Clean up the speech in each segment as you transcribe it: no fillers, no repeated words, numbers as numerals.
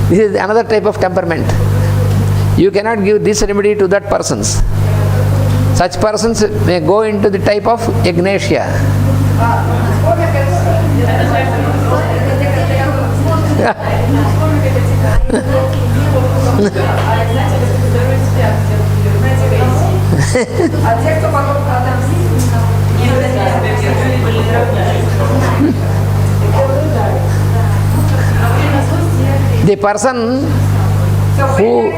This is another type of temperament. You cannot give this remedy to that persons. Such persons may go into the type of agnasia. The person who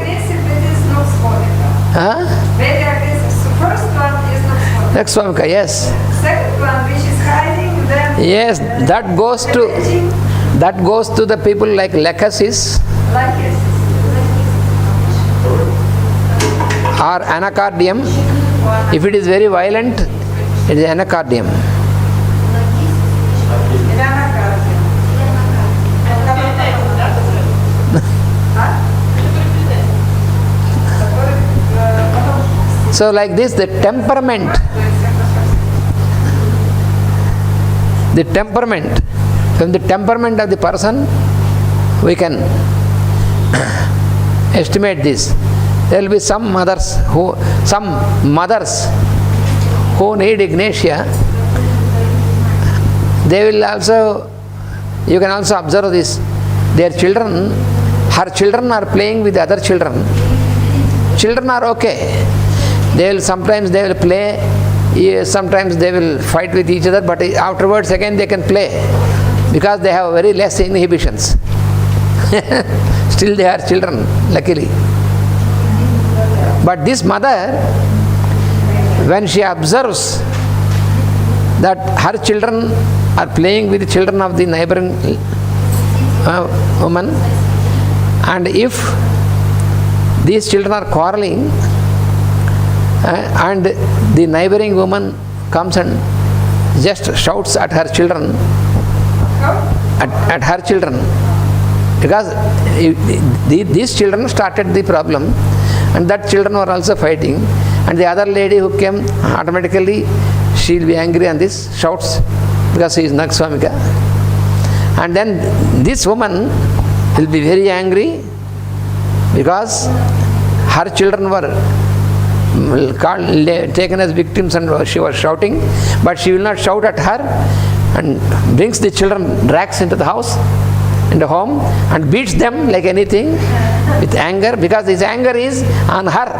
first one is not next one, yes. Second one, which is hiding, then Yes, that goes to the people like Lachesis like this. or anacardium. If it is very violent, it is anacardium. So like this, the temperament, from the temperament of the person, we can estimate this. There will be some mothers who need ignatia. They will also, you can also observe this, her children are playing with other children. Children are okay. Sometimes they will play, sometimes they will fight with each other, but afterwards again they can play because they have very less inhibitions. Still they are children, luckily. But this mother, when she observes that her children are playing with the children of the neighboring woman, and if these children are quarreling, and the neighboring woman comes and just shouts at her children, because these children started the problem, and that children were also fighting, and the other lady who came, automatically she will be angry on this, shouts, because she is Nagswamika. And then this woman will be very angry because her children were taken as victims and she was shouting, but she will not shout at her, and brings the children, drags into the house, in the home, and beats them like anything with anger, because his anger is on her.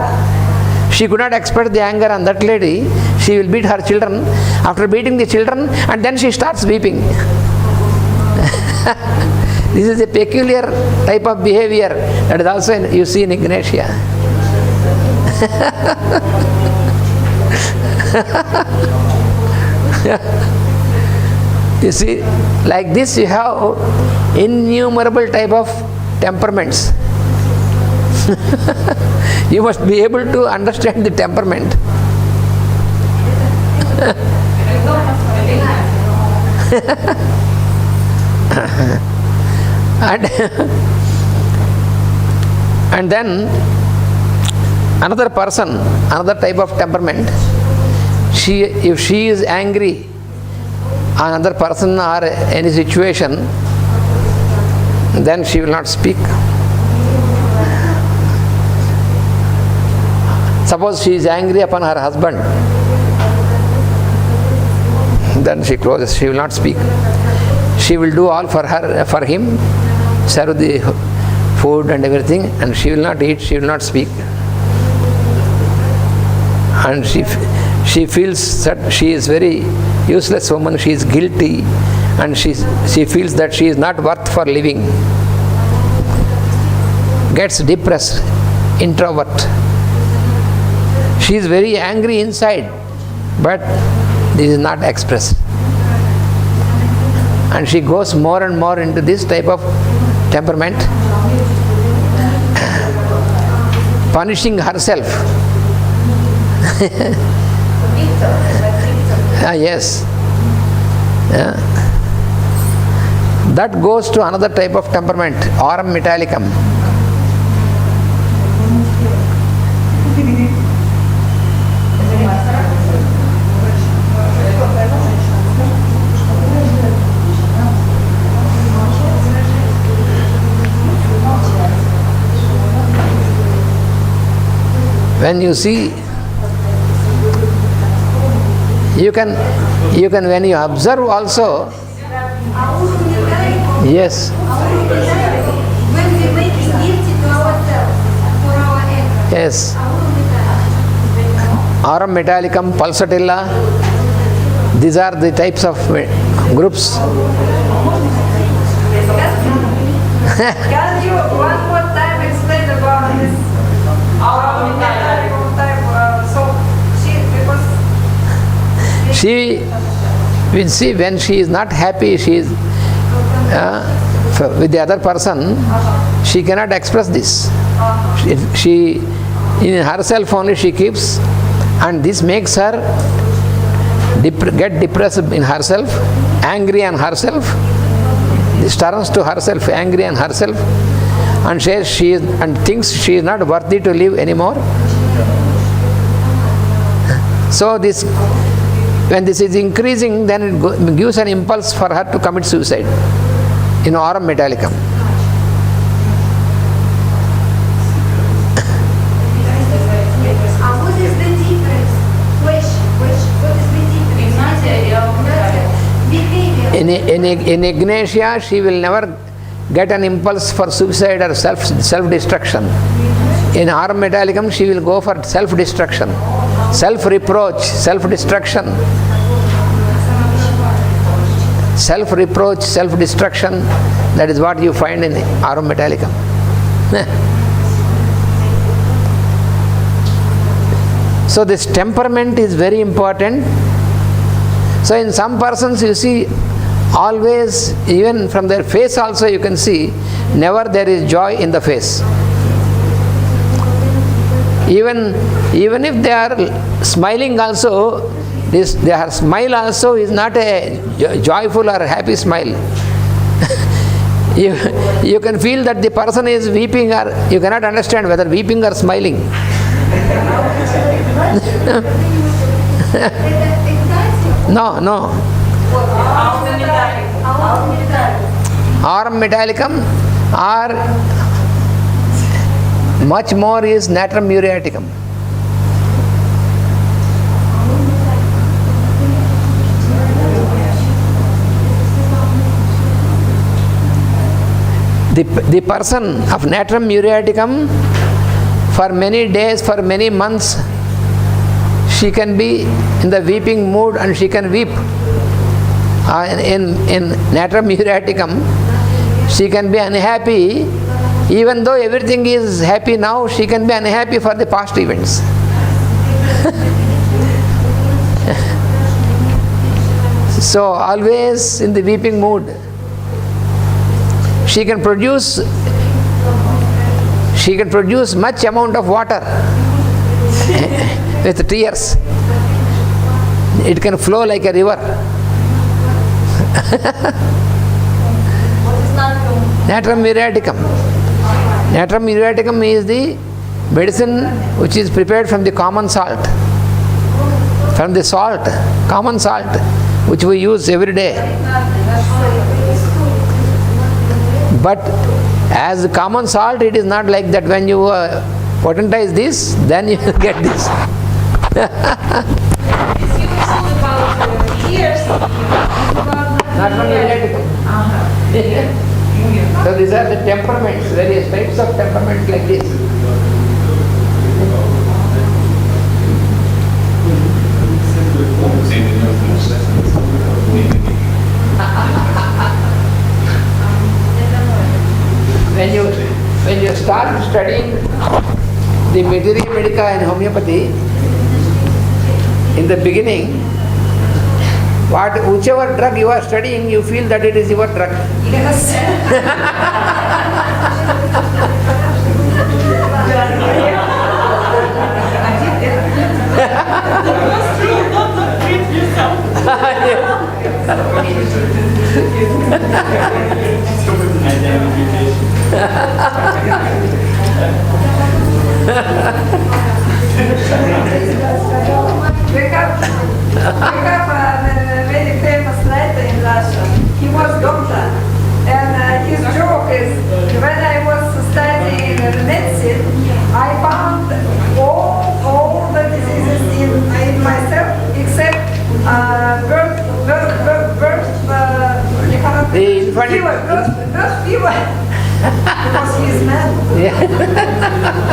She could not expect the anger on that lady. She will beat her children. After beating the children, and then she starts weeping. This is a peculiar type of behavior that is also you see in Ignatia. You see, like this you have innumerable type of temperaments. You must be able to understand the temperament. And then another person, another type of temperament, if she is angry on another person or any situation, then she will not speak. Suppose she is angry upon her husband, then she closes, she will not speak. She will do all for him, serve the food and everything, and she will not eat, she will not speak. And she feels that she is very useless woman, she is guilty, and she feels that she is not worth for living. Gets depressed, introvert. She is very angry inside, but this is not expressed. And she goes more and more into this type of temperament, punishing herself. Yes. Yeah. That goes to another type of temperament, aurum metallicum. when you see, you can when you observe also, yes, When we make guilty to ourselves for our anger. yes, aurum metallicum, pulsatilla, these are the types of groups. Can you one more time explain about this? Our type, so because She will see when she is not happy, she is with the other person, she cannot express this. She in herself only she keeps, and this makes her get depressed in herself, angry on herself. This turns to herself, angry on herself, and says she is, and thinks she is not worthy to live anymore. So this, when this is increasing, then it gives an impulse for her to commit suicide in aurum metallicum. what is the difference? What is the difference? Behavior. In Ignatia, she will never get an impulse for suicide or self-destruction. In aurum metallicum, she will go for self-destruction, self-reproach, self-destruction. Self-reproach, self-destruction, that is what you find in aurum metallicum. So this temperament is very important. So in some persons you see, always, even from their face also you can see, never there is joy in the face. Even if they are smiling also, their smile also is not a joyful or happy smile. You can feel that the person is weeping, or you cannot understand whether weeping or smiling. No. Aurum metallicum, or much more is natrum muriaticum. The person of natrum muriaticum, for many days, for many months, she can be in the weeping mood and she can weep. In natrum muriaticum, she can be unhappy. Even though everything is happy now, she can be unhappy for the past events. So always in the weeping mood. She can produce much amount of water with tears. It can flow like a river. Natrum muriaticum. Natrum muriaticum is the medicine which is prepared from the common salt. From the salt, common salt, which we use every day. But as common salt, it is not like that. When you potentize this, then you get this. It's useful about years. Natrum muriaticum. So these are the temperaments, various types of temperaments like this. When you start studying the materia medica and homeopathy, in the beginning, whichever drug you are studying, you feel that it is your drug. Yes. We have a very famous writer in Russia. He was doctor, and his joke is, when I was studying medicine, I found all Pandit. Not fever. It was his man. Yeah.